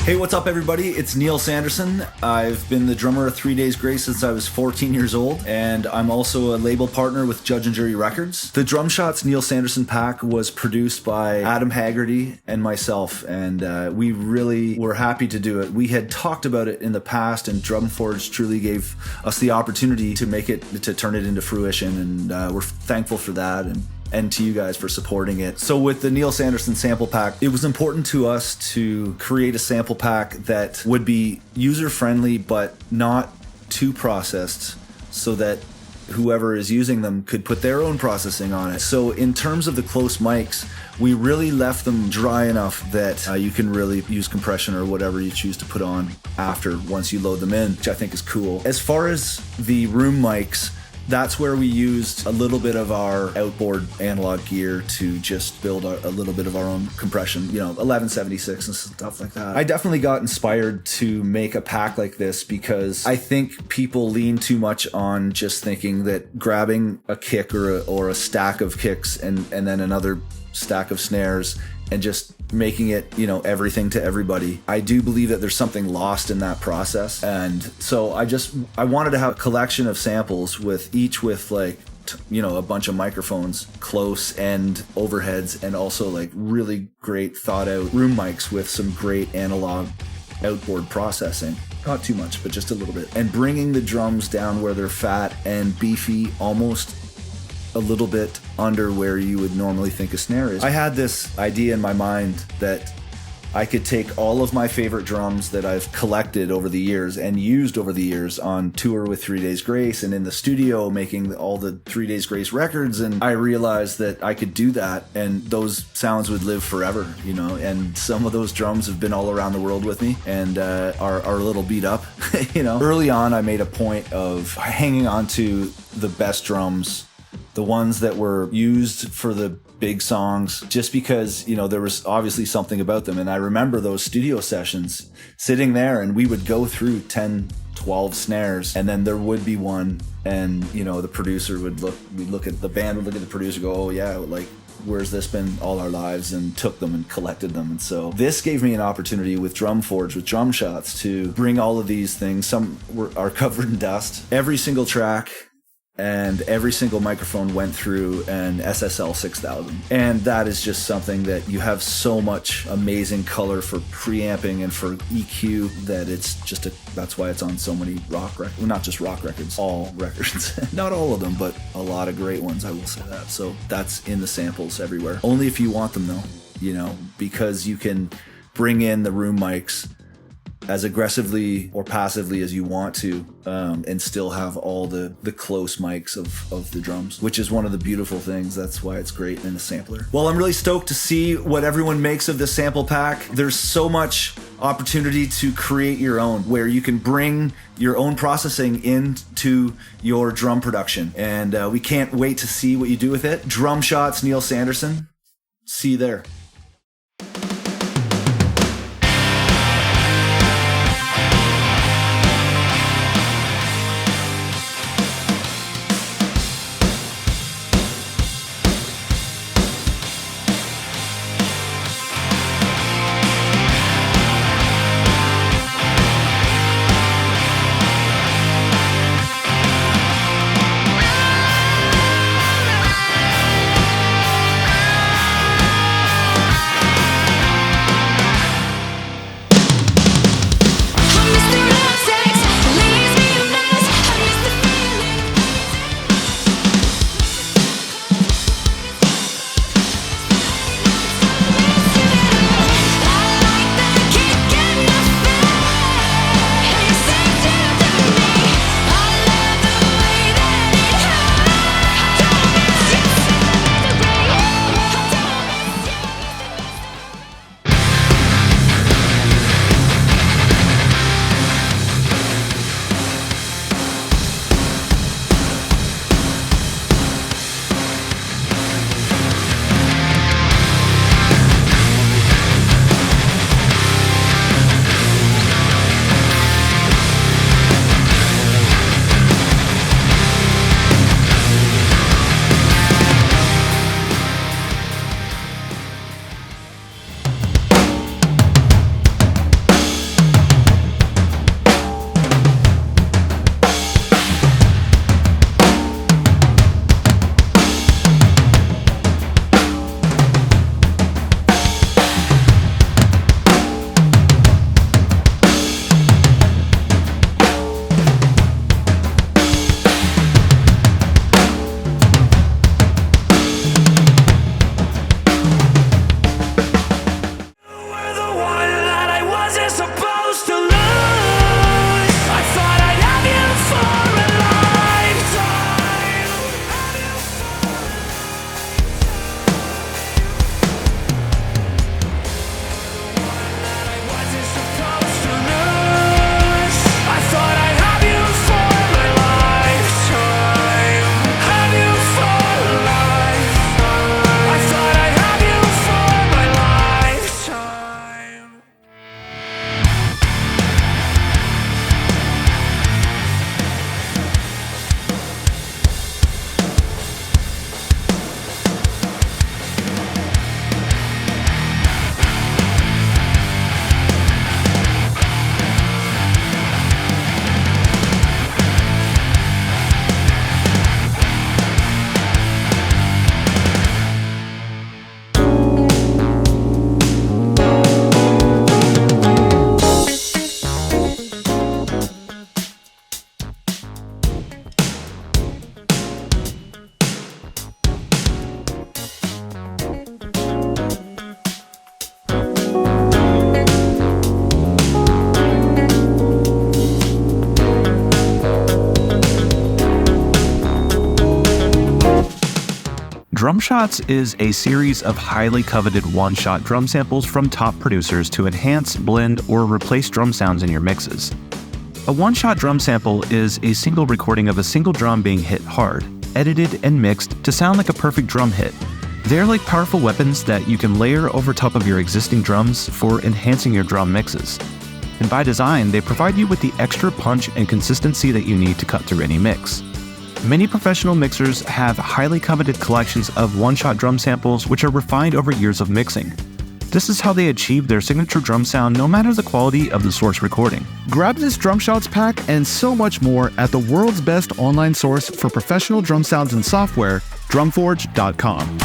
Hey, what's up, everybody? It's Neil Sanderson. I've been the drummer of 3 Days Grace since I was 14 years old, and I'm also a label partner with Judge and Jury Records. The Drumshotz Neil Sanderson pack was produced by Adam Haggerty and myself, and we really were happy to do it. We had talked about it in the past, and Drumforge truly gave us the opportunity to turn it into fruition, and we're thankful for that. And to you guys for supporting it. So with the Neil Sanderson sample pack, it was important to us to create a sample pack that would be user-friendly but not too processed, so that whoever is using them could put their own processing on it. So in terms of the close mics, we really left them dry enough that you can really use compression or whatever you choose to put on after, once you load them in, which I think is cool. As far as the room mics, that's where we used a little bit of our outboard analog gear to just build a little bit of our own compression, 1176 and stuff like that. I definitely got inspired to make a pack like this because I think people lean too much on just thinking that grabbing a kick or a stack of kicks and then another stack of snares and just making it, everything to everybody. I do believe that there's something lost in that process. And so I wanted to have a collection of samples with a bunch of microphones, close and overheads, and also like really great thought out room mics with some great analog outboard processing. Not too much, but just a little bit. And bringing the drums down where they're fat and beefy, almost a little bit under where you would normally think a snare is. I had this idea in my mind that I could take all of my favorite drums that I've collected over the years and used over the years on tour with 3 Days Grace and in the studio making all the 3 Days Grace records, and I realized that I could do that and those sounds would live forever, and some of those drums have been all around the world with me and are a little beat up. Early on I made a point of hanging on to the best drums, the ones that were used for the big songs, just because, there was obviously something about them. And I remember those studio sessions sitting there and we would go through 10, 12 snares and then there would be one and, the producer we'd look at the band, would look at the producer, go, oh yeah, like, where's this been all our lives, and took them and collected them. And so this gave me an opportunity with Drumforge, with Drumshotz, to bring all of these things. Some are covered in dust. Every single track and every single microphone went through an SSL 6000. And that is just something that you have so much amazing color for preamping and for EQ that that's why it's on so many rock records. Well, not just rock records, all records. Not all of them, but a lot of great ones, I will say that. So that's in the samples everywhere. Only if you want them though, because you can bring in the room mics as aggressively or passively as you want to, and still have all the close mics of the drums, which is one of the beautiful things. That's why it's great in a sampler. Well, I'm really stoked to see what everyone makes of this sample pack. There's so much opportunity to create your own, where you can bring your own processing into your drum production. And we can't wait to see what you do with it. Drumshotz Neil Sanderson. See you there. Drumshotz is a series of highly coveted one-shot drum samples from top producers to enhance, blend, or replace drum sounds in your mixes. A one-shot drum sample is a single recording of a single drum being hit hard, edited and mixed to sound like a perfect drum hit. They're like powerful weapons that you can layer over top of your existing drums for enhancing your drum mixes. And by design, they provide you with the extra punch and consistency that you need to cut through any mix. Many professional mixers have highly coveted collections of one-shot drum samples which are refined over years of mixing. This is how they achieve their signature drum sound no matter the quality of the source recording. Grab this Drumshotz pack and so much more at the world's best online source for professional drum sounds and software, Drumforge.com.